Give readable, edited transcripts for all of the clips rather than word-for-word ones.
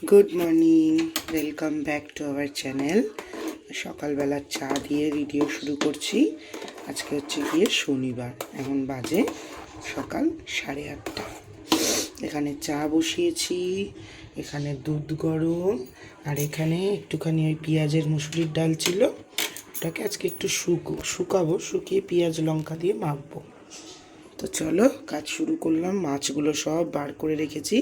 Good morning, welcome back to our channel. সকালবেলা চা দিয়ে ভিডিও শুরু করছি। আজকে হচ্ছে গিয়ে শনিবার, এখন বাজে সকাল 8:30। এখানে চা বসিয়েছি, এখানে দুধ গরম, আর এখানে একটুখানি ওই পেঁয়াজের মুসুরির ডাল ছিল, ওটাকে আজকে একটু শুকাবো, শুকিয়ে পেঁয়াজ লঙ্কা দিয়ে মাখবো। তো চলো কাজ শুরু করলাম। মাছগুলো সব বার করে রেখেছি,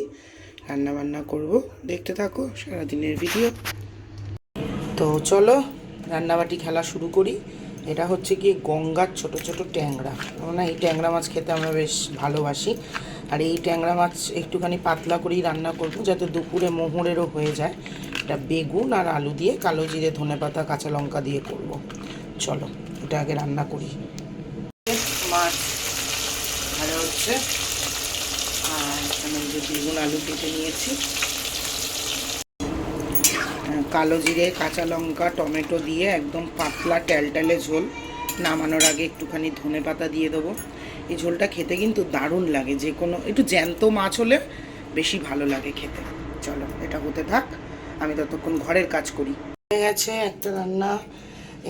রান্না বান্না করব, দেখতে থাকো সারাদিনের ভিডিও। তো চলো রান্নাবাটি খেলা শুরু করি। এটা হচ্ছে গিয়ে গঙ্গার ছোট ছোট ট্যাংরা। না, এই ট্যাংরা মাছ খেতে আমরা বেশ ভালোবাসি, আর এই ট্যাংরা মাছ একটুখানি পাতলা করেই রান্না করব, যাতে দুপুরে মোহরেরও হয়ে যায়। এটা বেগুন আর আলু দিয়ে, কালো জিরে, ধনেপাতা, কাঁচা লঙ্কা দিয়ে করব। চলো এটা আগে রান্না করি। মাছ ভাজা হচ্ছে, আর এখানে যে বেগুন আলু কেটে নিয়েছি, কালো জিরে, কাঁচা লঙ্কা, টমেটো দিয়ে একদম পাতলা ট্যালট্যালে ঝোল। নামানোর আগে একটুখানি ধনেপাতা দিয়ে দেবো। এই ঝোলটা খেতে কিন্তু দারুণ লাগে, যে কোনো একটু জ্যান্ত মাছ হলে বেশি ভালো লাগে খেতে। চলো এটা হতে থাক, আমি ততক্ষণ ঘরের কাজ করি। হয়ে গেছে একটা রান্না।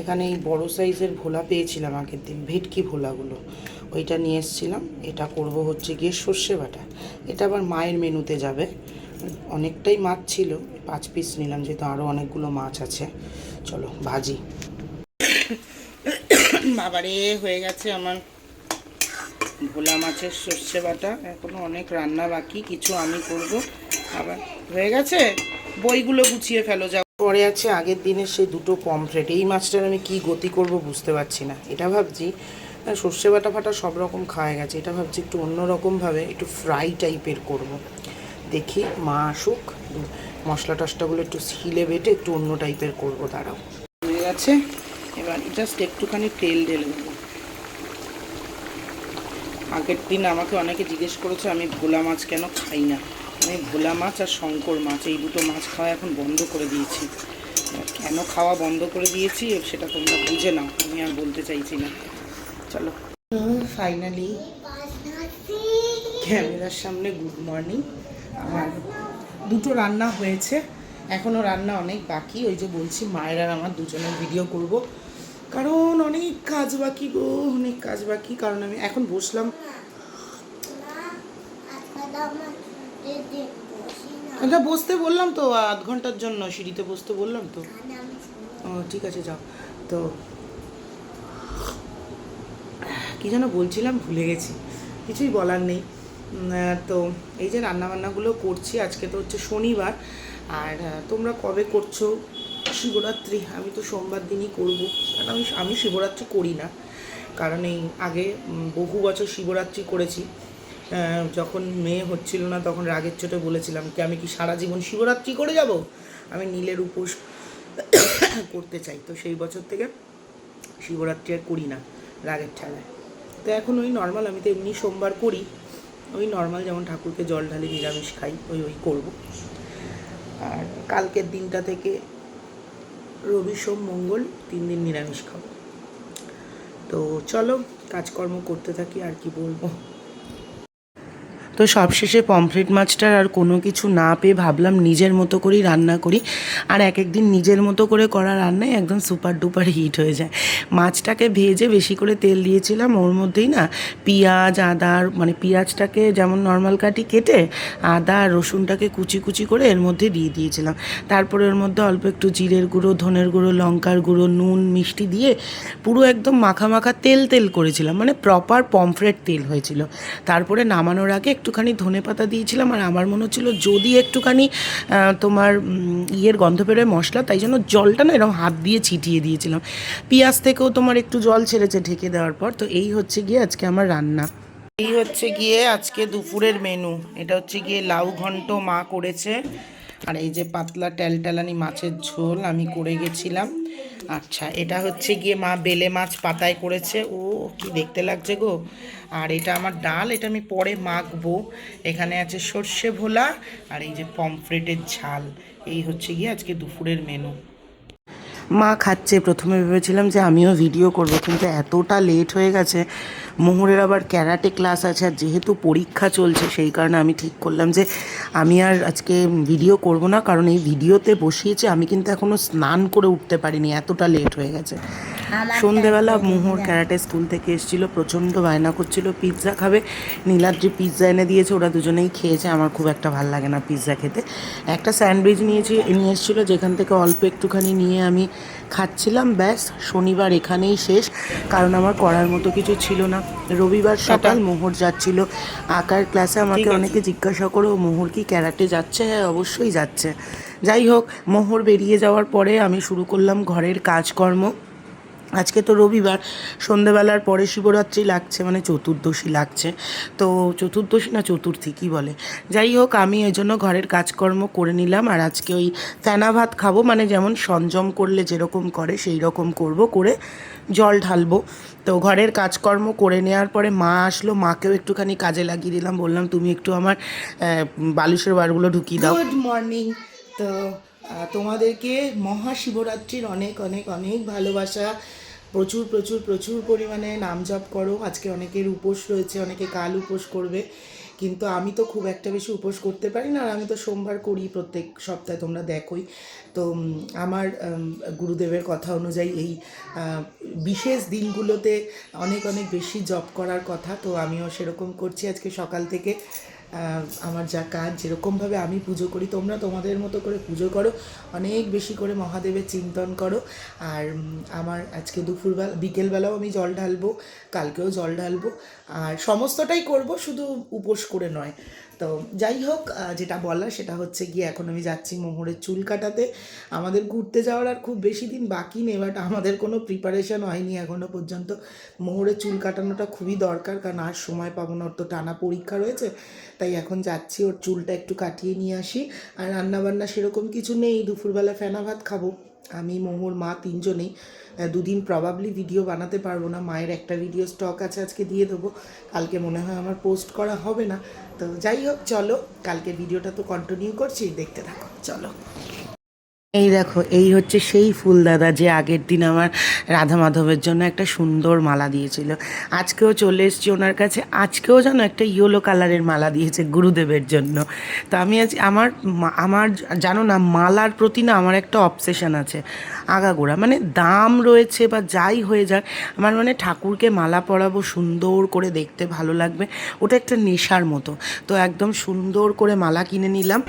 এখানে এই বড় সাইজের ভোলা পেয়েছিলাম আগের দিন, ভেটকি ভোলাগুলো, ওইটা নিয়ে এসেছিলাম। এটা করব হচ্ছে গিয়ে সর্ষে বাটা। এটা আবার মায়ের মেনুতে যাবে। অনেকটাই মাছ ছিল, 5 পিস নিলাম, যেহেতু আরও অনেকগুলো মাছ আছে। চলো ভাজি। বাবারে হয়ে গেছে আমার ভোলা মাছের সর্ষে বাটা। এখনও অনেক রান্না বাকি, কিছু আমি করব। আবার হয়ে গেছে, বইগুলো গুছিয়ে ফেলো যাও। পরে আছে আগের দিনের সেই 2টো পমফ্রেট। এই মাছটার আমি কি গতি করব বুঝতে পারছি না। এটা ভাবছি সর্ষে বাটা ফাটা সব রকম খাওয়া গেছে, এটা ভাবছি একটু অন্যরকমভাবে একটু ফ্রাই টাইপের করব। দেখি মা আসুক, মশলা টশলাগুলো একটু শিলে বেটে একটু অন্য টাইপের করবো। দাঁড়াও, হয়ে গেছে। এবার জাস্ট একটুখানি তেল ঢেলে দেবো। আগের দিন আমাকে অনেকে জিজ্ঞেস করেছে আমি ভোলা মাছ কেন খাই না। আমি ভোলা মাছ আর শঙ্কর মাছ, এই 2টো মাছ খাওয়া এখন বন্ধ করে দিয়েছি। কেন খাওয়া বন্ধ করে দিয়েছি সেটা তোমরা বুঝে নাও, আমি আর বলতে চাইছি না। চলো ফাইনালি ক্যামেরার সামনে গুড মর্নিং। আমার 2টো রান্না হয়েছে, এখনও রান্না অনেক বাকি। ওই যে বলছি, মায়ের আর আমার দুজনের ভিডিও করব, কারণ অনেক কাজ বাকি গো, অনেক কাজ বাকি। কারণ আমি এখন বসলাম, এটা বসতে বললাম তো, 1/2 ঘন্টার জন্য সিঁড়িতে বসতে বললাম তো। ও ঠিক আছে যাও। তো কী যেন বলছিলাম, ভুলে গেছি, কিছুই বলার নেই। তো এই যে রান্নাবান্নাগুলো করছি, আজকে তো হচ্ছে শনিবার। আর তোমরা কবে করছো? শিবরাত্রি। আমি তো সোমবার দিনই করব, কারণ আমি শিবরাত্রি করি না। কারণ এই আগে বহু বছর শিবরাত্রি করেছি। যখন মেয়ে হচ্ছিল না তখন রাগের চোটে বলেছিলাম কি আমি কি সারা জীবন শিবরাত্রি করে যাব, আমি নীলের উপোস করতে চাই। তো সেই বছর থেকে শিবরাত্রি আর করি না রাগের ঠেলায়। তো এখন ওই নর্মাল, আমি তো এমনি সোমবার করি, ওই নর্মাল যেমন ঠাকুরকে জল ঢালি, নিরামিষ খাই, ওই করব। আর কালকের দিনটা থেকে রবি সোম মঙ্গল 3 দিন নিরামিষ খাবো। তো চলো কাজকর্ম করতে থাকি, আর কি বলবো। তো সবশেষে পমফ্রেট মাছটার আর কোনো কিছু না পেয়ে ভাবলাম নিজের মতো করেই রান্না করি। আর এক একদিন নিজের মতো করে করা রান্নায় একদম সুপার ডুপার হিট হয়ে যায়। মাছটাকে ভেজে বেশি করে তেল দিয়েছিলাম, ওর মধ্যেই না পেঁয়াজ, আদা, মানে পেঁয়াজটাকে যেমন নর্মাল কাটি কেটে, আদা আর রসুনটাকে কুচি কুচি করে এর মধ্যে দিয়ে দিয়েছিলাম। তারপরে ওর মধ্যে অল্প একটু জিরের গুঁড়ো, ধনের গুঁড়ো, লঙ্কার গুঁড়ো, নুন, মিষ্টি দিয়ে পুরো একদম মাখা মাখা তেল তেল করেছিলাম, মানে প্রপার পমফ্রেট তেল হয়েছিল। তারপরে নামানোর আগে একটুখানি ধনেপাতা দিয়েছিলাম, আর আমার মনে হচ্ছিলো যদি একটুখানি তোমার ইয়ের গন্ধ বেরোয় মশলা, তাই জন্য জলটা না এরকম হাত দিয়ে ছিটিয়ে দিয়েছিলাম। পেঁয়াজ থেকেও তোমার একটু জল ছেড়েছে ঢেকে দেওয়ার পর। তো এই হচ্ছে গিয়ে আজকে আমার রান্না, এই হচ্ছে গিয়ে আজকে দুপুরের মেনু। এটা হচ্ছে গিয়ে লাউ ঘন্ট মা করেছে, আর এই যে পাতলা ট্যালট্যালানি মাছের ঝোল আমি করে গেছিলাম। আচ্ছা, এটা হচ্ছে গিয়ে মা বেলে মাছ পাতায় করেছে, ও কি দেখতে লাগছে গো। আর এটা আমার ডাল, এটা আমি পরে মাখবো। এখানে আছে সর্ষে ভোলা, আর এই যে পমফ্রেটের ঝাল। এই হচ্ছে গিয়ে আজকে দুপুরের মেনু। মা খাচ্ছে, প্রথমে ভেবেছিলাম যে আমিও ভিডিও করব, কিন্তু এতটা লেট হয়ে গেছে, মোহরের আবার ক্যারাটে ক্লাস আছে, আর যেহেতু পরীক্ষা চলছে সেই কারণে আমি ঠিক করলাম যে আমি আর আজকে ভিডিও করব না, কারণ এই ভিডিওতে বসিয়েছে আমি কিন্তু এখনও স্নান করে উঠতে পারিনি, এতটা লেট হয়ে গেছে। সন্ধেবেলা মোহর ক্যারাটে স্কুল থেকে এসেছিলো, প্রচণ্ড বায়না করছিল পিৎজা খাবে। নীলাদ্রি পিৎজা এনে দিয়েছে, ওরা দুজনেই খেয়েছে। আমার খুব একটা ভালো লাগে না পিৎজা খেতে। একটা স্যান্ডউইচ নিয়ে এসেছিলো, যেখান থেকে অল্প একটুখানি নিয়ে আমি খাচ্ছিলাম। ব্যাস, শনিবার এখানেই শেষ, কারণ আমার করার মতো কিছু ছিল না। রবিবার সকাল মোহর যাচ্ছিল আঁকার ক্লাসে। আমাকে অনেকে জিজ্ঞাসা করো মোহর কি ক্যারাটে যাচ্ছে? হ্যাঁ, অবশ্যই যাচ্ছে। যাই হোক, মোহর বেরিয়ে যাওয়ার পরে আমি শুরু করলাম ঘরের কাজকর্ম। আজকে তো রবিবার, সন্ধেবেলার পরে শিবরাত্রি লাগছে, মানে চতুর্দশী লাগছে। তো চতুর্দশী না চতুর্থী কী বলে, যাই হোক আমি এই জন্য ঘরের কাজকর্ম করে নিলাম। আর আজকে ওই ফেনা ভাত খাবো, মানে যেমন সঞ্জম করলে যেরকম করে সেই রকম করব, করে জল ঢালবো। তো ঘরের কাজকর্ম করে নেওয়ার পরে মা আসলো, মাকেও একটুখানি কাজে লাগিয়ে দিলাম। বললাম তুমি একটু আমার বালিশের বারগুলো ঢুকিয়ে দাও। Good morning. তো তোমাদেরকে মহাশিবরাত্রির অনেক অনেক অনেক ভালোবাসা। প্রচুর প্রচুর প্রচুর পরিমাণে নাম জপ করো। আজকে অনেকের উপোস রয়েছে, অনেকে কাল উপোস করবে, কিন্তু আমি তো খুব একটা বেশি উপোস করতে পারি না। আর আমি তো সোমবার করি প্রত্যেক সপ্তাহে, তোমরা দেখোই। তো আমার গুরুদেবের কথা অনুযায়ী এই বিশেষ দিনগুলোতে অনেক অনেক বেশি জপ করার কথা। তো আমিও সেরকম করছি আজকে সকাল থেকে। আমার যা কাজ, যেরকমভাবে আমি পুজো করি, তোমরা তোমাদের মতো করে পুজো করো, অনেক বেশি করে মহাদেবের চিন্তন করো। আর আমার আজকে বিকেলবেলাও আমি জল ঢালবো, কালকেও জল ঢালবো, আর সমস্তটাই করব, শুধু উপোস করে নয়। তো যাই হোক, যেটা বলার সেটা হচ্ছে গিয়ে এখন আমি যাচ্ছি মোহরের চুল কাটাতে। আমাদের ঘুরতে যাওয়ার আর খুব বেশি দিন বাকি নেই, বাট আমাদের কোনো প্রিপারেশন হয়নি এখনও পর্যন্ত। মোহরের চুল কাটানোটা খুবই দরকার, কারণ আর সময় পাবো না, ওর তো টানা পরীক্ষা রয়েছে। তাই এখন যাচ্ছি, ওর চুলটা একটু কাটিয়ে নিয়ে আসি। আর রান্নাবান্না সেরকম কিছু নেই, দুপুরবেলা ফেনা ভাত খাবো আমি, মোহর, মা, তিনজনেই। দুদিন প্রবাবলি ভিডিও বানাতে পারবো না, মায়ের একটা ভিডিও স্টক আছে, আজকে দিয়ে দেবো, কালকে মনে হয় আমার পোস্ট করা হবে না। তো যাই হোক, চলো কালকে ভিডিওটা তো কন্টিনিউ করছি, দেখতে থাকো, চলো। এই দেখো, এই হচ্ছে সেই ফুল দাদা যে আগের দিন আমার রাধা মাধবের জন্য একটা সুন্দর মালা দিয়েছিল। আজকেও চলে এসেছি ওনার কাছে। আজকেও যেন একটা ইয়েলো কালারের মালা দিয়েছে গুরুদেবের জন্য। তো আমি আজ আমার জানো না, মালার প্রতি না আমার একটা অবসেশন আছে আগাগোড়া। মানে দাম রয়েছে বা যাই হয়ে যাক, আমার মানে ঠাকুরকে মালা পরাবো, সুন্দর করে দেখতে ভালো লাগবে, ওটা একটা নেশার মতো। তো একদম সুন্দর করে মালা কিনে নিলাম।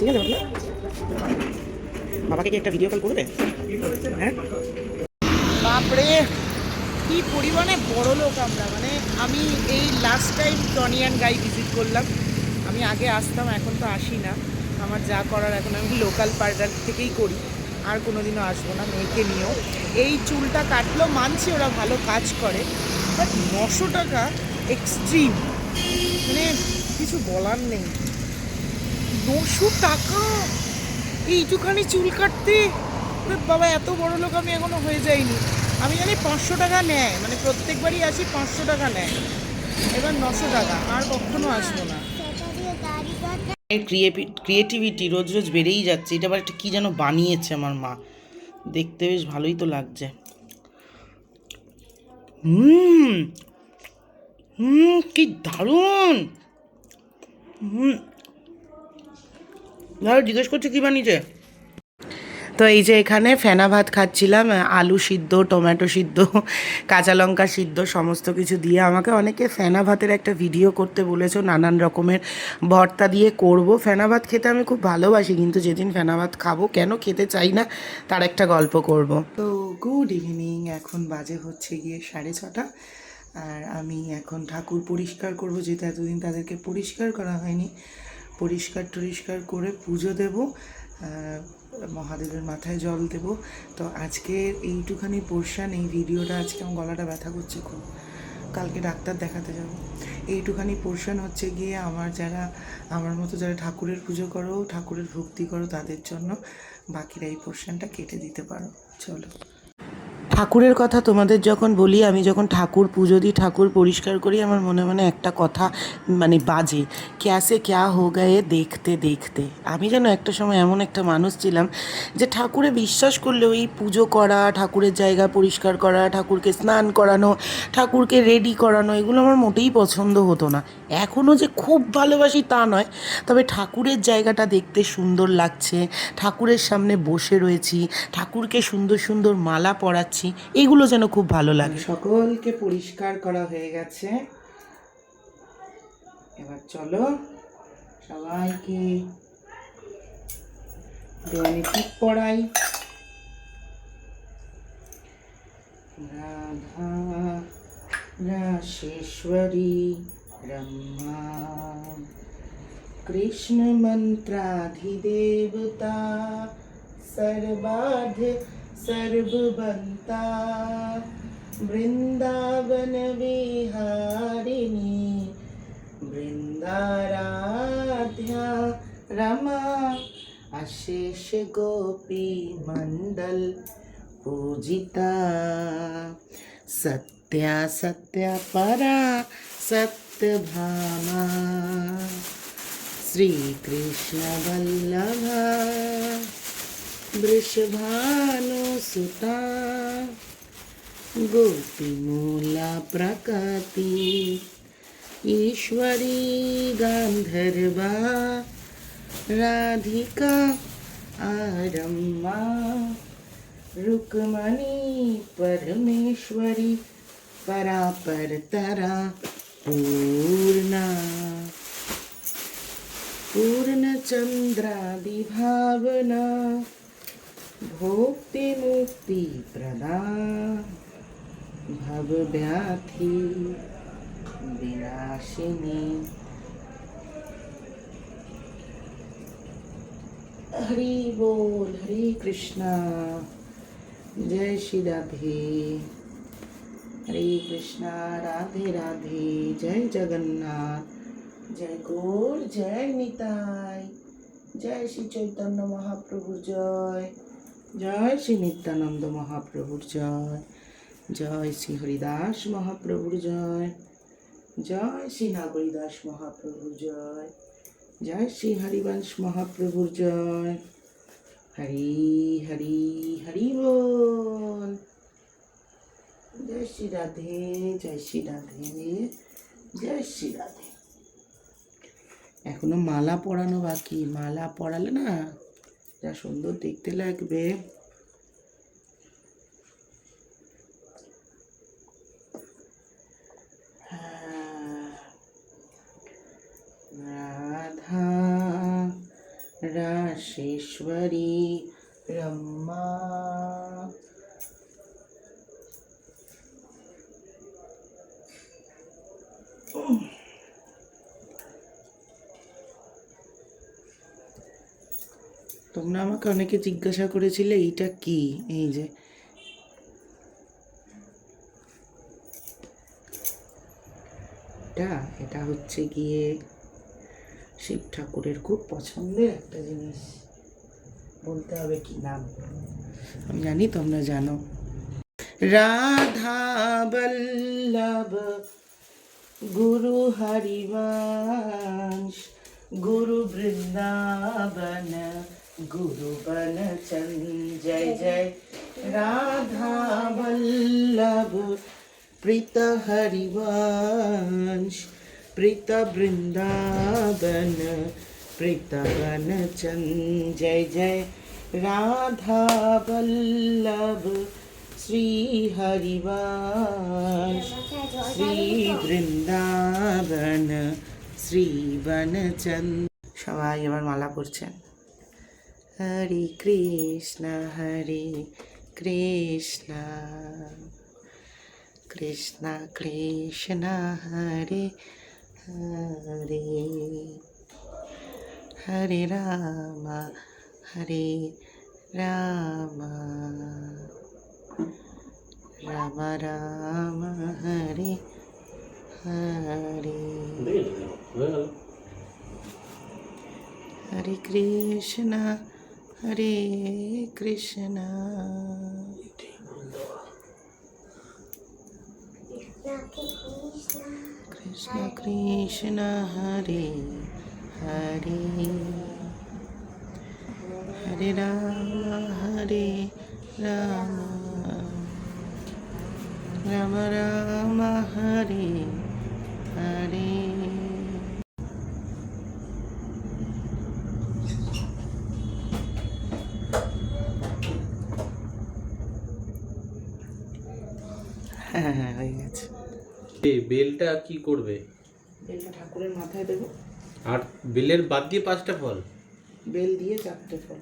ঠিক আছে বাবাকে কি একটা ভিডিও কল করবে? হ্যাঁ, বাপরে কি পরিমাণে বড় লোক আমরা। মানে আমি এই last time Tony and guy visit করলাম। আমি আগে আসতাম, এখন তো আসি না। আমার যা করার এখন আমি লোকাল পার্লার থেকেই করি, আর কোনো দিনও আসবো না মেয়েকে নিয়েও। এই চুলটা কাটলো, মানছি ওরা ভালো কাজ করে, বাট 900 টাকা এক্সট্রিম, মানে কিছু বলার নেই। 900 টাকা এইটুখানি চুল কাটতে? বাবা, এত বড় লোক আমি এখনো হয়ে যাইনি। আমি জানি 500 টাকা নেয়, মানে প্রত্যেকবারই আসি 500 টাকা নেয়, এবার 900 টাকা, আর কখনো আসবো না। ক্রিয়েটিভিটি রোজ রোজ বেড়েই যাচ্ছে। এটা আবার একটা কী যেন বানিয়েছে আমার মা, দেখতে বেশ ভালোই তো লাগছে। কি দারুণ। জিজ্ঞেস করছে কী বানিয়েছে। তো এই যে এখানে ফেনা ভাত খাচ্ছিলাম, আলু সিদ্ধ, টমেটো সিদ্ধ, কাঁচা লঙ্কা সিদ্ধ, সমস্ত কিছু দিয়ে। আমাকে অনেকে ফেনা ভাতের একটা ভিডিও করতে বলেছো, নানান রকমের ভর্তা দিয়ে করব। ফেনা ভাত খেতে আমি খুব ভালোবাসি, কিন্তু যেদিন ফেনা ভাত খাবো, কেন খেতে চাই না তার একটা গল্প করব। তো গুড ইভিনিং, এখন বাজে হচ্ছে গিয়ে 6:30, আর আমি এখন ঠাকুর পরিষ্কার করব, যেহেতু এতদিন তাদেরকে পরিষ্কার করা হয়নি। পরিষ্কার করে পুজো দেব, মহাদেবের মাথায় জল দেব। তো আজকে এইটুখানি পোর্শান, এই ভিডিওটা, আজকে আমার গলাটা ব্যথা করছে খুব, কালকে ডাক্তার দেখাতে যাব। এইটুখানি পোর্শন হচ্ছে গিয়ে আমার মতো যারা ঠাকুরের পুজো করো, ঠাকুরের ভক্তি করো তাদের জন্য। বাকিরা এই পোর্শনটা কেটে দিতে পারো। চলো, ঠাকুরের কথা তোমাদের যখন বলি, আমি যখন ঠাকুর পুজো দিই, ঠাকুর পরিষ্কার করি, আমার মনে মনে একটা কথা মানে বাজে, ক্যাসে ক্যা হো গায়ে দেখতে দেখতে। আমি যেন একটা সময় এমন একটা মানুষ ছিলাম যে ঠাকুরে বিশ্বাস করলে ওই পুজো করা, ঠাকুরের জায়গা পরিষ্কার করা, ঠাকুরকে স্নান করানো, ঠাকুরকে রেডি করানো, এগুলো আমার মোটেই পছন্দ হতো না। এখনও যে খুব ভালোবাসি তা নয়, তবে ঠাকুরের জায়গাটা দেখতে সুন্দর লাগছে, ঠাকুরের সামনে বসে রয়েছি, ঠাকুরকে সুন্দর সুন্দর মালা পরাচ্ছি, এগুলো যেন খুব ভালো লাগে। সকলকে পরিষ্কার করা হয়ে গেছে, এবার চলো সবাইকে দেওয়ালে টিপ পড়াই। রাধা রাশেশ্বরী ব্রহ্মা कृष्ण मंत्राधिदेवता सर्वाध सर्वबंता वृंदावन विहारिणी वृंदाराध्या रमा अशेष गोपी मंडल पूजिता सत्या सत्या परा सत्यभामा श्री कृष्ण वल्लभा वृषभानुसुता गोपीमूला प्रकृति ईश्वरी गांधर्वा राधिका आरम्भा रुक्मणी परमेश्वरी परापरतरा पूर्णा पूर्णचन्द्रादिभावना भोक्ति मुक्ति प्रदा भवव्याधि विनाशिनी हरि बोल, हरे कृष्णा, जय श्री राधे, हरे कृष्णा, राधे राधे, जय जगन्नाथ, जय गौर, जय निताई, जय श्री चैतन्य महाप्रभु जय, जय श्री नित्यानंद महाप्रभु जय, जय श्री हरिदास महाप्रभु जय, जय श्री नागरीदास महाप्रभु जय, जय श्री हरिवंश महाप्रभु जय, हरि हरि हरि बोल, जय श्री राधे, जय श्री राधे, जय श्री राधे। এখনো মালা পরানো বাকি, মালা পরালে না যা সুন্দর দেখতে লাগবে। রাধা রাশেশ্বরী রম্মা তোমরা আমাকে অনেকে জিজ্ঞাসা করেছিলে এইটা কি, এই যে এটা হচ্ছে গিয়ে শিব ঠাকুরের খুব পছন্দের একটা জিনিস, বলতে হবে কি নাম, আমি জানি তোমরা জানো। রাধা বল্লভ गुरु हरिवंश गुरु वृंदावन गुरु बनचंद, जय जय राधा वल्लभ प्रीत हरिवंश प्रीत वृंदावन प्रीत बनचंद, जय जय राधा वल्लभ श्री हरिवंश श्री বৃন্দাবন শ্রী বনচন্দ। সবাই এবার মালা পড়ছেন। হরে কৃষ্ণ কৃষ্ণ কৃষ্ণ হরে হরে হরে রাম রাম রাম রাম হরে হরে হয়ে হরে কৃষ্ণ হরে কৃষ্ণ কৃষ্ণ কৃষ্ণ হরে হরে হরে রাম রাম রাম হরে হরে হ্যাঁ হয়ে গেছে। এই বেলটা কি করবে? বেলটা ঠাকুরের মাথায় দেবো। আর বেলের বাদ দিয়ে 5টা ফল? বেল দিয়ে 4টে ফল।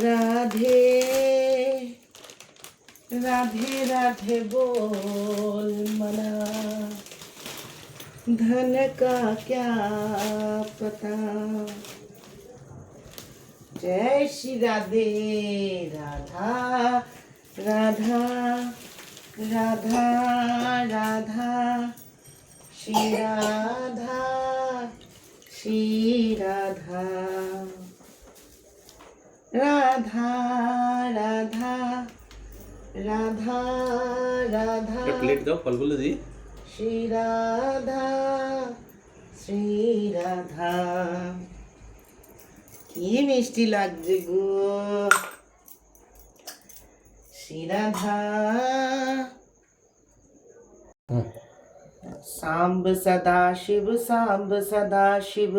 রাধে राधे राधे बोल मना धन का क्या पता। जय श्री राधे राधा राधा राधा राधा श्री राधा श्री राधा राधा राधा राधा राधा प्लेट दाओ फलगुलो दी। श्री राधा श्री राधा। কি মিষ্টি লাগছে গো শ্রী রাধা। सांब सदा शिव सांब सदा शिव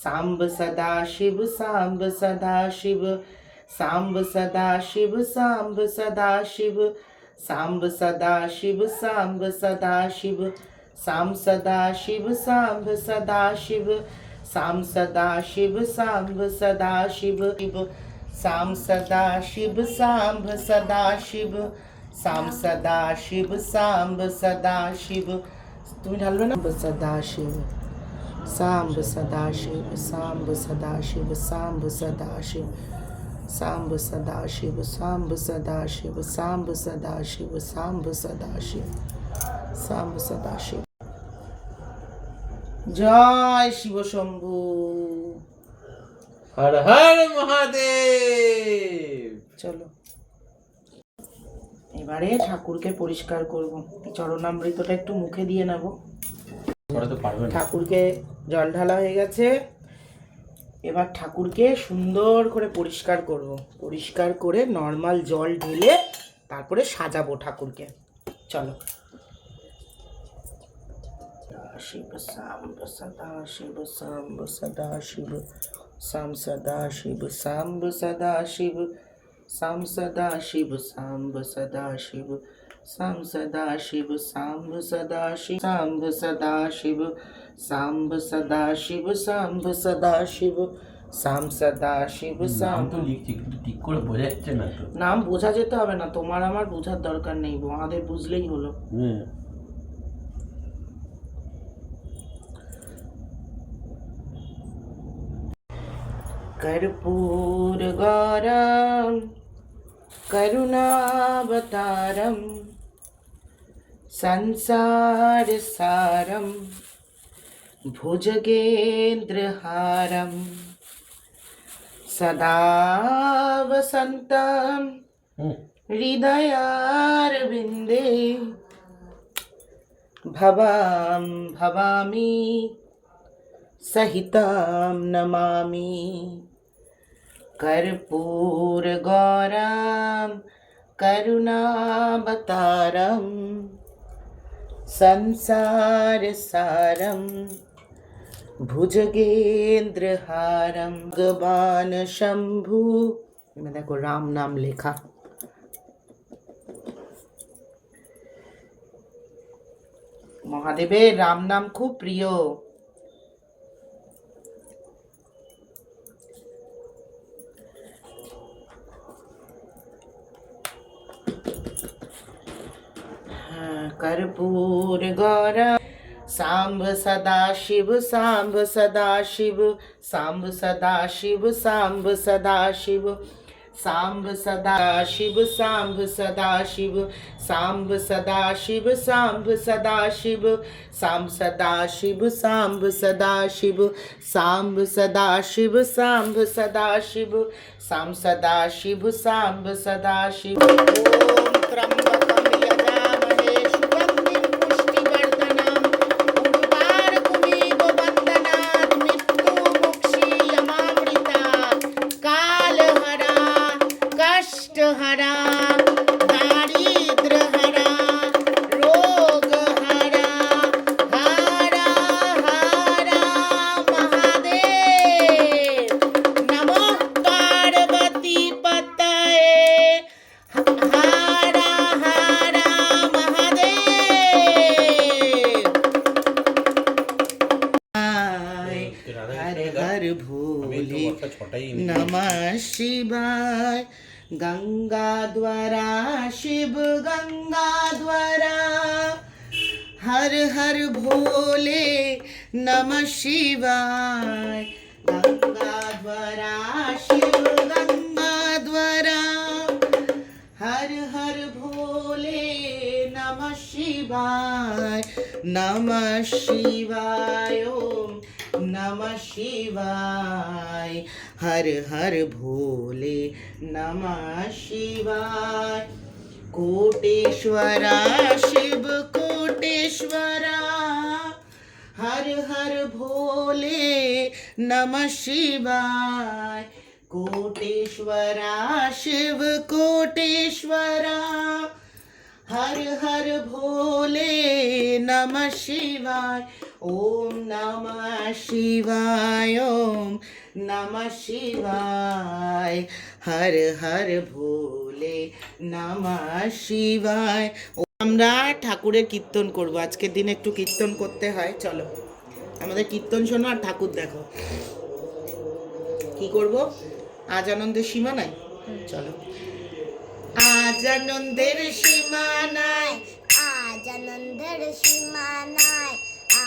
सांब सदा शिव सांब सदा शिव सांब सदा शिव सांब सदा शिव सांब सदा शिव सांब सदा शिव सांब सदा शिव सांब सदा शिव सांब सदा शिव सांब सदा शिव सांब सदा शिव सांब सदा शिव सांब सदा शिव सांब सदा शिव। তুমি ঢালবে না? सदा शिव सांब सदा शिव सांब सदा शिव सांब सदा शिव सांब सदा शिव सांब सदा शिव सांब सदा शिव सांब सदा शिव सांब सदा शिव। জয় শিব শম্ভু। হর হর মহাদেব। চলো এবারে ঠাকুরকে পরিষ্কার করব। চরণামৃতটা একটু মুখে দিয়ে নেব। ঠাকুরকে জল ঢালা হয়ে গেছে, এবার ঠাকুরকে সুন্দর করে পরিষ্কার করব। পরিষ্কার করে নর্মাল জল ঢেলে তারপরে সাজাবো ঠাকুরকে। চলো। शिव सांब सदा शिव सांब सदा शिव सांब सदा शिव सांब सदा शिव सांब सदा शिव सांब सदा शिव सांब सदा शिव सांब सदा शिव सांब सदा शिव सांब सदा शिव सांब सदा शिव सांब सदा शिव सांब। ঠিক করে বোঝা যাচ্ছে না তো। নাম বোঝা যেতে হবে না, তোমার আমার বোঝার দরকার নেই, আমাদের বুঝলেই হলো। कर्पूर गौरम करुणावतारम संसार सारम भुजगेन्द्रहारम सदा वसन्तं हृदयारविन्दे भवां भवामि सहितं नमामि। कर्पूर गौरम करुणावतारम संसार सारम भुजगेन्द्रहारम। भगवान शंभु में देखो राम नाम लिखा। महादेवेर राम नाम खूब प्रिय। कर्पूर गौरम सांब सदा शिव सांब सदा शिव सांब सदा शिव सांब सदा शिव सांब सदा शिव सांब सदा शिव सांब सदा शिव सांब सदा शिव सांब सदा शिव सांब सदा शिव सांब सदा शिव सांब सदा शिव सांब सदा शिव सांब सदा शिव ओम त्र्यंबकं यजामहे सुगन्धिं पुष्टिवर्धनम् उर्वारुकमिव बन्धनात् मृत्युमुक्षीयमामृतात् कालहरा कष्टहरा दारिद्र्यहरा रोगहरा हरा हरा महादेव नमो पार्वती पतये हरा हरा महादेव हर हर भोले नमः शिवाय गंगा द्वारा शिव गंगा द्वारा हर हर भोले नमः शिवाय गंगा द्वारा शिव गंगा द्वारा हर हर भोले नमः शिवाय ओम नमः शिवाय हर हर भोले नमः शिवाय कोटेश्वरा शिव कोटेश्वरा हर हर भोले नमः शिवाय कोटेश्वरा शिव कोटेश्वरा हर हर भोले नमः शिवाय ओम नमः शिवाय ओम नमः शिवाय हर हर भोले नमः शिवाय আমরা ঠাকুরের কীর্তন করব আজকের দিনে একটু কীর্তন করতে হয় চলো আমাদের কীর্তন শোনো আর ঠাকুর দেখো কি করব আজ আনন্দের সীমা নাই চলো আজ আনন্দের সীমা নাই আজ আনন্দের সীমা নাই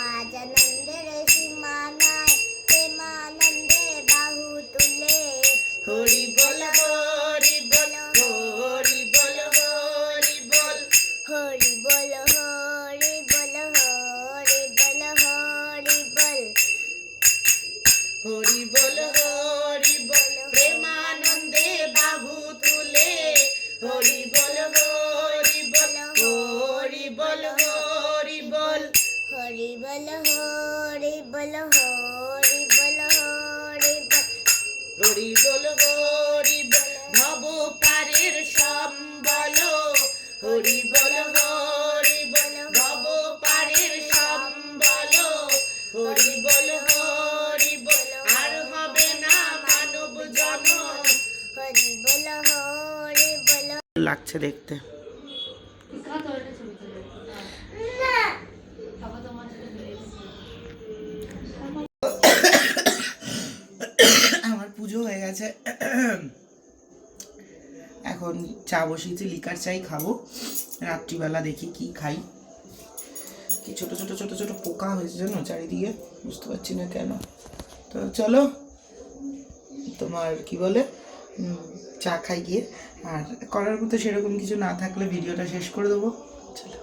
আজ আনন্দের সীমা নাই প্রেমানন্দে বাহু তুলে হরি বল হরি বল হরি বল হরি বল হরি বল হরি বল হরি বল হরি বল হরি বল হরি বল প্রেমানন্দে বাহু তুলে হরি বল হরি বল হরি বল হরি বল হরি বল হরি বল হরি বল হরি বল হরি বল হরি বল ভব পারের সম্বল হরি বল হরি বল ভব পারের সম্বল হরি বল হরি বল আর হবে না মানব জনম হরি বল হরি বল লাগছে দেখতে আমার পুজো হয়ে গেছে এখন চা বসিয়েছি লিকার চাই খাবো রাত্রিবেলা দেখি কি খাই কি ছোট ছোট ছোট ছোট পোকা হয়েছে জানো চারিদিকে বুঝতে পারছি না কেন তো চলো তোমার কি বলে চা খাই গিয়ে আর করার মতো সেরকম কিছু না থাকলে ভিডিওটা শেষ করে দেবো চলো